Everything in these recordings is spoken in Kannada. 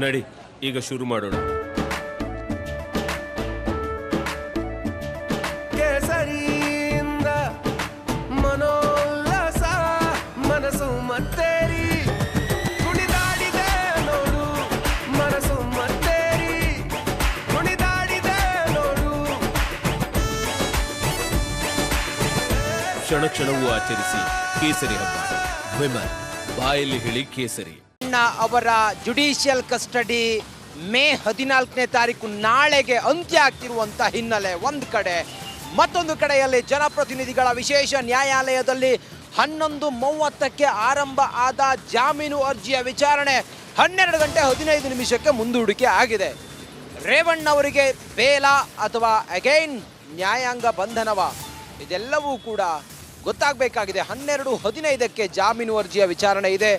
ನಡಿ ಈಗ ಶುರು ಮಾಡೋಣ. ಕೇಸರಿಯಿಂದ ಮನೋಲ್ಲಾಸ ಮನಸ್ಸು ಮತ್ತೇರಿ ಕುಣಿದಾಡಿದೆ ನೋಡು, ಮನಸ್ಸು ಮತ್ತೇರಿ ಕುಣಿದಾಡಿದೆ ನೋಡು. ಕ್ಷಣ ಕ್ಷಣವೂ ಆಚರಿಸಿ ಕೇಸರಿ ಹಬ್ಬ. ವಿಮಲ್ ಬಾಯಲ್ಲಿ ಹೇಳಿ ಕೇಸರಿ. ಅವರ ಜುಡಿಷಿಯಲ್ ಕಸ್ಟಡಿ ಮೇ 14ನೇ ತಾರೀಕು ನಾಳೆಗೆ ಅಂತ್ಯ ಆಗ್ತಿರುವಂಥ ಹಿನ್ನೆಲೆ ಒಂದು ಕಡೆ, ಮತ್ತೊಂದು ಕಡೆಯಲ್ಲಿ ಜನಪ್ರತಿನಿಧಿಗಳ ವಿಶೇಷ ನ್ಯಾಯಾಲಯದಲ್ಲಿ 11:30ಕ್ಕೆ ಆರಂಭ ಆದ ಜಾಮೀನು ಅರ್ಜಿಯ ವಿಚಾರಣೆ 12 ಗಂಟೆ 15 ನಿಮಿಷಕ್ಕೆ ಮುಂದೂಡಿಕೆ ಆಗಿದೆ. ರೇವಣ್ಣವರಿಗೆ ಬೇಲ ಅಥವಾ ಅಗೈನ್ ನ್ಯಾಯಾಂಗ ಬಂಧನವ, ಇದೆಲ್ಲವೂ ಕೂಡ ಗೊತ್ತಾಗಬೇಕಾಗಿದೆ. 12:15ಕ್ಕೆ ಜಾಮೀನು ಅರ್ಜಿಯ ವಿಚಾರಣೆ ಇದೆ.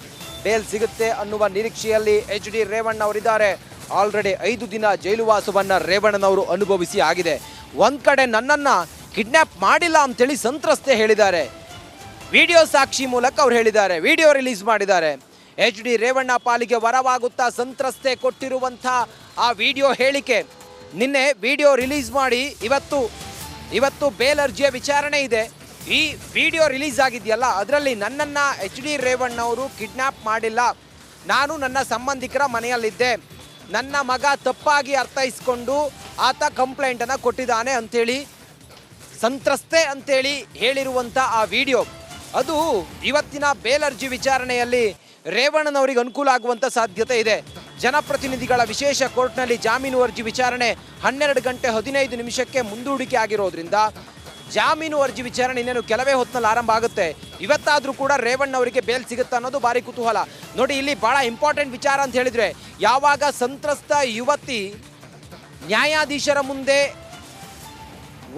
ಬೇಲ್ ಸಿಗುತ್ತೆ ಅನ್ನುವ ನಿರೀಕ್ಷೆಯಲ್ಲಿ HD ರೇವಣ್ಣ ಅವರಿದ್ದಾರೆ. ಆಲ್ರೆಡಿ 5 ದಿನ ಜೈಲುವಾಸವನ್ನು ರೇವಣ್ಣನವರು ಅನುಭವಿಸಿ ಆಗಿದೆ. ಒಂದು ಕಡೆ ನನ್ನನ್ನು ಕಿಡ್ನ್ಯಾಪ್ ಮಾಡಿಲ್ಲ ಅಂತೇಳಿ ಸಂತ್ರಸ್ತೆ ಹೇಳಿದ್ದಾರೆ. ವಿಡಿಯೋ ಸಾಕ್ಷಿ ಮೂಲಕ ಅವ್ರು ಹೇಳಿದ್ದಾರೆ, ವಿಡಿಯೋ ರಿಲೀಸ್ ಮಾಡಿದ್ದಾರೆ. HD ರೇವಣ್ಣ ಪಾಲಿಗೆ ವರವಾಗುತ್ತಾ ಸಂತ್ರಸ್ತೆ ಕೊಟ್ಟಿರುವಂಥ ಆ ವಿಡಿಯೋ ಹೇಳಿಕೆ. ನಿನ್ನೆ ವಿಡಿಯೋ ರಿಲೀಸ್ ಮಾಡಿ ಇವತ್ತು ಬೇಲ್ ಅರ್ಜಿಯ ವಿಚಾರಣೆ ಇದೆ. ಈ ವಿಡಿಯೋ ರಿಲೀಸ್ ಆಗಿದೆಯಲ್ಲ, ಅದರಲ್ಲಿ ನನ್ನನ್ನು HD ರೇವಣ್ಣ ಅವರು ಕಿಡ್ನ್ಯಾಪ್ ಮಾಡಿಲ್ಲ, ನಾನು ನನ್ನ ಸಂಬಂಧಿಕರ ಮನೆಯಲ್ಲಿದ್ದೆ, ನನ್ನ ಮಗ ತಪ್ಪಾಗಿ ಅರ್ಥೈಸ್ಕೊಂಡು ಆತ ಕಂಪ್ಲೇಂಟನ್ನು ಕೊಟ್ಟಿದ್ದಾನೆ ಅಂಥೇಳಿ ಸಂತ್ರಸ್ತೆ ಅಂತೇಳಿ ಹೇಳಿರುವಂಥ ಆ ವಿಡಿಯೋ, ಅದು ಇವತ್ತಿನ ಬೇಲ್ ಅರ್ಜಿ ವಿಚಾರಣೆಯಲ್ಲಿ ರೇವಣ್ಣನವರಿಗೆ ಅನುಕೂಲ ಆಗುವಂಥ ಸಾಧ್ಯತೆ ಇದೆ. ಜನಪ್ರತಿನಿಧಿಗಳ ವಿಶೇಷ ಕೋರ್ಟ್ನಲ್ಲಿ ಜಾಮೀನು ಅರ್ಜಿ ವಿಚಾರಣೆ 12 ಗಂಟೆ 15 ನಿಮಿಷಕ್ಕೆ ಮುಂದೂಡಿಕೆ ಆಗಿರೋದ್ರಿಂದ ಜಾಮೀನು ಅರ್ಜಿ ವಿಚಾರಣೆ ಇನ್ನೇನು ಕೆಲವೇ ಹೊತ್ತಿನಲ್ಲಿ ಆರಂಭ ಆಗುತ್ತೆ. ಇವತ್ತಾದರೂ ಕೂಡ ರೇವಣ್ಣವರಿಗೆ ಬೇಲ್ ಸಿಗುತ್ತಾ ಅನ್ನೋದು ಭಾರಿ ಕುತೂಹಲ. ನೋಡಿ, ಇಲ್ಲಿ ಭಾಳ ಇಂಪಾರ್ಟೆಂಟ್ ವಿಚಾರ ಅಂತ ಹೇಳಿದರೆ, ಯಾವಾಗ ಸಂತ್ರಸ್ತ ಯುವತಿ ನ್ಯಾಯಾಧೀಶರ ಮುಂದೆ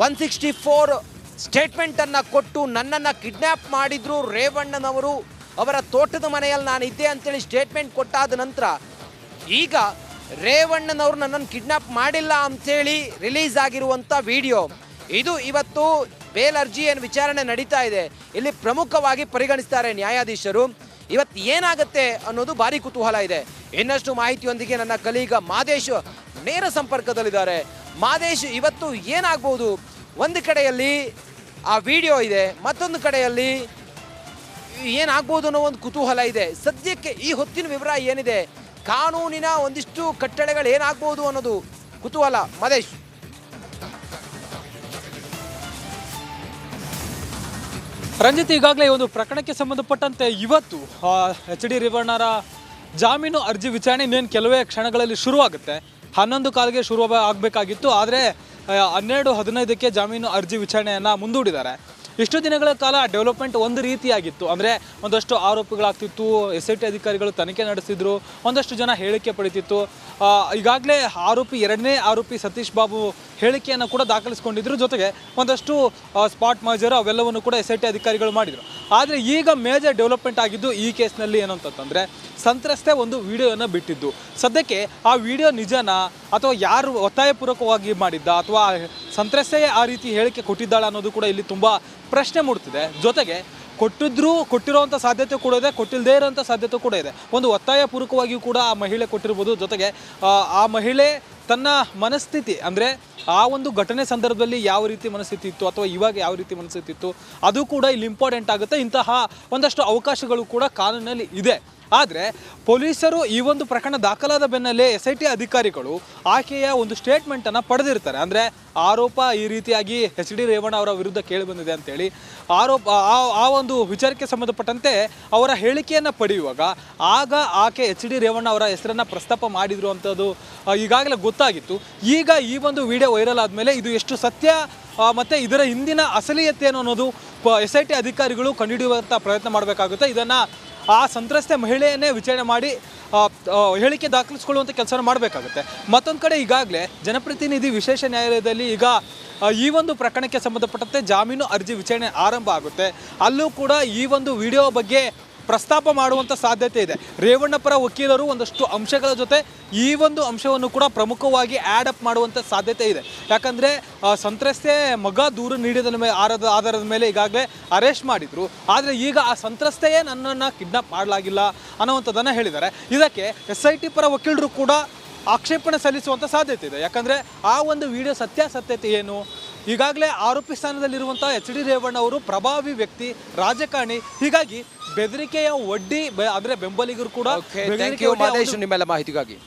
164 ಸ್ಟೇಟ್ಮೆಂಟನ್ನು ಕೊಟ್ಟು ನನ್ನನ್ನು ಕಿಡ್ನ್ಯಾಪ್ ಮಾಡಿದ್ರು ರೇವಣ್ಣನವರು, ಅವರ ತೋಟದ ಮನೆಯಲ್ಲಿ ನಾನು ಇದ್ದೆ ಅಂತೇಳಿ ಸ್ಟೇಟ್ಮೆಂಟ್ ಕೊಟ್ಟಾದ ನಂತರ ಈಗ ರೇವಣ್ಣನವರು ನನ್ನನ್ನು ಕಿಡ್ನ್ಯಾಪ್ ಮಾಡಿಲ್ಲ ಅಂಥೇಳಿ ರಿಲೀಸ್ ಆಗಿರುವಂಥ ವಿಡಿಯೋ, ಇದು ಇವತ್ತು ಬೇಲ್ ಅರ್ಜಿ ಏನು ವಿಚಾರಣೆ ನಡೀತಾ ಇದೆ ಇಲ್ಲಿ ಪ್ರಮುಖವಾಗಿ ಪರಿಗಣಿಸ್ತಾರೆ ನ್ಯಾಯಾಧೀಶರು. ಇವತ್ತು ಏನಾಗುತ್ತೆ ಅನ್ನೋದು ಭಾರಿ ಕುತೂಹಲ ಇದೆ. ಇನ್ನಷ್ಟು ಮಾಹಿತಿಯೊಂದಿಗೆ ನನ್ನ ಕಲೀಗ ಮಾದೇಶ್ ನೇರ ಸಂಪರ್ಕದಲ್ಲಿದ್ದಾರೆ. ಮಾದೇಶ್, ಇವತ್ತು ಏನಾಗ್ಬೋದು? ಒಂದು ಕಡೆಯಲ್ಲಿ ಆ ವಿಡಿಯೋ ಇದೆ, ಮತ್ತೊಂದು ಕಡೆಯಲ್ಲಿ ಏನಾಗ್ಬೋದು ಅನ್ನೋ ಒಂದು ಕುತೂಹಲ ಇದೆ. ಸದ್ಯಕ್ಕೆ ಈ ಹೊತ್ತಿನ ವಿವರ ಏನಿದೆ, ಕಾನೂನಿನ ಒಂದಿಷ್ಟು ಕಟ್ಟಳೆಗಳು ಏನಾಗ್ಬೋದು ಅನ್ನೋದು ಕುತೂಹಲ. ಮಾದೇಶ್. ರಂಜಿತ್, ಈಗಾಗಲೇ ಒಂದು ಪ್ರಕರಣಕ್ಕೆ ಸಂಬಂಧಪಟ್ಟಂತೆ ಇವತ್ತು HD ರೇವಣ್ಣರ ಜಾಮೀನು ಅರ್ಜಿ ವಿಚಾರಣೆ ಇನ್ನೇನು ಕೆಲವೇ ಕ್ಷಣಗಳಲ್ಲಿ ಶುರುವಾಗುತ್ತೆ. 11:15ಗೆ ಶುರು ಆಗಬೇಕಾಗಿತ್ತು, ಆದರೆ 12:15ಕ್ಕೆ ಜಾಮೀನು ಅರ್ಜಿ ವಿಚಾರಣೆಯನ್ನು ಮುಂದೂಡಿದ್ದಾರೆ. ಇಷ್ಟು ದಿನಗಳ ಕಾಲ ಡೆವಲಪ್ಮೆಂಟ್ ಒಂದು ರೀತಿಯಾಗಿತ್ತು, ಅಂದರೆ ಒಂದಷ್ಟು ಆರೋಪಿಗಳಾಗ್ತಿತ್ತು, SIT ಅಧಿಕಾರಿಗಳು ತನಿಖೆ ನಡೆಸಿದ್ರು, ಒಂದಷ್ಟು ಜನ ಹೇಳಿಕೆ ಪಡಿತಿತ್ತು. ಈಗಾಗಲೇ ಎರಡನೇ ಆರೋಪಿ ಸತೀಶ್ ಬಾಬು ಹೇಳಿಕೆಯನ್ನು ಕೂಡ ದಾಖಲಿಸಿಕೊಂಡಿದ್ರು, ಜೊತೆಗೆ ಒಂದಷ್ಟು ಸ್ಪಾಟ್ ಮರ್ಜರ್ ಅವೆಲ್ಲವನ್ನು ಕೂಡ SIT ಅಧಿಕಾರಿಗಳು ಮಾಡಿದರು. ಆದರೆ ಈಗ ಮೇಜರ್ ಡೆವಲಪ್ಮೆಂಟ್ ಆಗಿದ್ದು ಈ ಕೇಸ್ನಲ್ಲಿ ಏನು ಅಂತಂದರೆ, ಸಂತ್ರಸ್ತೆ ಒಂದು ವಿಡಿಯೋನ ಬಿಟ್ಟಿದ್ದು. ಸದ್ಯಕ್ಕೆ ಆ ವಿಡಿಯೋ ನಿಜನಾ ಅಥವಾ ಯಾರು ಒತ್ತಾಯಪೂರ್ವಕವಾಗಿ ಮಾಡಿದ್ದ ಅಥವಾ ಸಂತ್ರಸ್ತೆಯೇ ಆ ರೀತಿ ಹೇಳಿಕೆ ಕೊಟ್ಟಿದ್ದಾಳೆ ಅನ್ನೋದು ಕೂಡ ಇಲ್ಲಿ ತುಂಬ ಪ್ರಶ್ನೆ ಮೂಡ್ತಿದೆ. ಜೊತೆಗೆ ಕೊಟ್ಟಿರುವಂಥ ಸಾಧ್ಯತೆ ಕೂಡ ಇದೆ, ಕೊಟ್ಟಿಲ್ಲದೇ ಇರೋಂಥ ಸಾಧ್ಯತೆ ಕೂಡ ಇದೆ. ಒಂದು ಒತ್ತಾಯಪೂರ್ವಕವಾಗಿಯೂ ಕೂಡ ಆ ಮಹಿಳೆ ಕೊಟ್ಟಿರ್ಬೋದು. ಜೊತೆಗೆ ಆ ಮಹಿಳೆ ತನ್ನ ಮನಸ್ಥಿತಿ, ಅಂದರೆ ಆ ಒಂದು ಘಟನೆ ಸಂದರ್ಭದಲ್ಲಿ ಯಾವ ರೀತಿ ಮನಸ್ಥಿತಿ ಇತ್ತು ಅಥವಾ ಇವಾಗ ಯಾವ ರೀತಿ ಮನಸ್ಥಿತಿ ಇತ್ತು, ಅದು ಕೂಡ ಇಲ್ಲಿ ಇಂಪಾರ್ಟೆಂಟ್ ಆಗುತ್ತೆ. ಇಂತಹ ಒಂದಷ್ಟು ಅವಕಾಶಗಳು ಕೂಡ ಕಾನೂನಲ್ಲಿ ಇದೆ. ಆದರೆ ಪೊಲೀಸರು ಈ ಒಂದು ಪ್ರಕರಣ ದಾಖಲಾದ ಬೆನ್ನಲ್ಲೇ SIT ಅಧಿಕಾರಿಗಳು ಆಕೆಯ ಒಂದು ಸ್ಟೇಟ್ಮೆಂಟನ್ನು ಪಡೆದಿರ್ತಾರೆ. ಅಂದರೆ ಆರೋಪ ಈ ರೀತಿಯಾಗಿ HD ರೇವಣ್ಣ ಅವರ ವಿರುದ್ಧ ಕೇಳಿಬಂದಿದೆ ಅಂತೇಳಿ ಆ ಒಂದು ವಿಚಾರಕ್ಕೆ ಸಂಬಂಧಪಟ್ಟಂತೆ ಅವರ ಹೇಳಿಕೆಯನ್ನು ಪಡೆಯುವಾಗ ಆಗ ಆಕೆ HD ರೇವಣ್ಣ ಅವರ ಹೆಸರನ್ನು ಪ್ರಸ್ತಾಪ ಮಾಡಿದ್ರು ಅಂಥದ್ದು ಈಗಾಗಲೇ ಗೊತ್ತಾಗಿತ್ತು. ಈಗ ಈ ಒಂದು ವಿಡಿಯೋ ವೈರಲ್ ಆದಮೇಲೆ ಇದು ಎಷ್ಟು ಸತ್ಯ ಮತ್ತು ಇದರ ಹಿಂದಿನ ಅಸಲಿಯತೆ ಅನ್ನೋದು SIT ಅಧಿಕಾರಿಗಳು ಕಂಡುಹಿಡಿಯುವಂಥ ಪ್ರಯತ್ನ ಮಾಡಬೇಕಾಗುತ್ತೆ. ಇದನ್ನು ಆ ಸಂತ್ರಸ್ತೆ ಮಹಿಳೆಯನ್ನೇ ವಿಚಾರಣೆ ಮಾಡಿ ಹೇಳಿಕೆ ದಾಖಲಿಸಿಕೊಳ್ಳುವಂಥ ಕೆಲಸ ಮಾಡಬೇಕಾಗುತ್ತೆ. ಮತ್ತೊಂದು ಕಡೆ ಈಗಾಗಲೇ ಜನಪ್ರತಿನಿಧಿ ವಿಶೇಷ ನ್ಯಾಯಾಲಯದಲ್ಲಿ ಈಗ ಈ ಒಂದು ಪ್ರಕರಣಕ್ಕೆ ಸಂಬಂಧಪಟ್ಟಂತೆ ಜಾಮೀನು ಅರ್ಜಿ ವಿಚಾರಣೆ ಆರಂಭ ಆಗುತ್ತೆ. ಅಲ್ಲೂ ಕೂಡ ಈ ಒಂದು ವಿಡಿಯೋ ಬಗ್ಗೆ ಪ್ರಸ್ತಾಪ ಮಾಡುವಂಥ ಸಾಧ್ಯತೆ ಇದೆ. ರೇವಣ್ಣ ಪರ ವಕೀಲರು ಒಂದಷ್ಟು ಅಂಶಗಳ ಜೊತೆ ಈ ಒಂದು ಅಂಶವನ್ನು ಕೂಡ ಪ್ರಮುಖವಾಗಿ ಆ್ಯಡ್ ಅಪ್ ಮಾಡುವಂಥ ಸಾಧ್ಯತೆ ಇದೆ. ಯಾಕಂದರೆ ಸಂತ್ರಸ್ತೆ ಮಗ ದೂರು ನೀಡಿದ ಆಧಾರದ ಮೇಲೆ ಈಗಾಗಲೇ ಅರೆಸ್ಟ್ ಮಾಡಿದ್ರು. ಆದರೆ ಈಗ ಆ ಸಂತ್ರಸ್ತೆಯೇ ನನ್ನನ್ನು ಕಿಡ್ನಾಪ್ ಮಾಡಲಾಗಿಲ್ಲ ಅನ್ನುವಂಥದ್ದನ್ನು ಹೇಳಿದ್ದಾರೆ. ಇದಕ್ಕೆ SIT ಪರ ವಕೀಲರು ಕೂಡ ಆಕ್ಷೇಪಣೆ ಸಲ್ಲಿಸುವಂಥ ಸಾಧ್ಯತೆ ಇದೆ. ಯಾಕಂದರೆ ಆ ಒಂದು ವಿಡಿಯೋ ಸತ್ಯಾಸತ್ಯತೆ ಏನು, ಈಗಾಗಲೇ ಆರೋಪಿ ಸ್ಥಾನದಲ್ಲಿರುವಂಥ HD ರೇವಣ್ಣ ಅವರು ಪ್ರಭಾವಿ ವ್ಯಕ್ತಿ, ರಾಜಕಾರಣಿ, ಹೀಗಾಗಿ ಬೆದರಿಕೆಯ ವಡ್ಡಿ ಅಂದರೆ ಬೆಂಬಲಿಗರು ಕೂಡ ನಿಮ್ಮೆಲ್ಲ ಮಾಹಿತಿಗಾಗಿ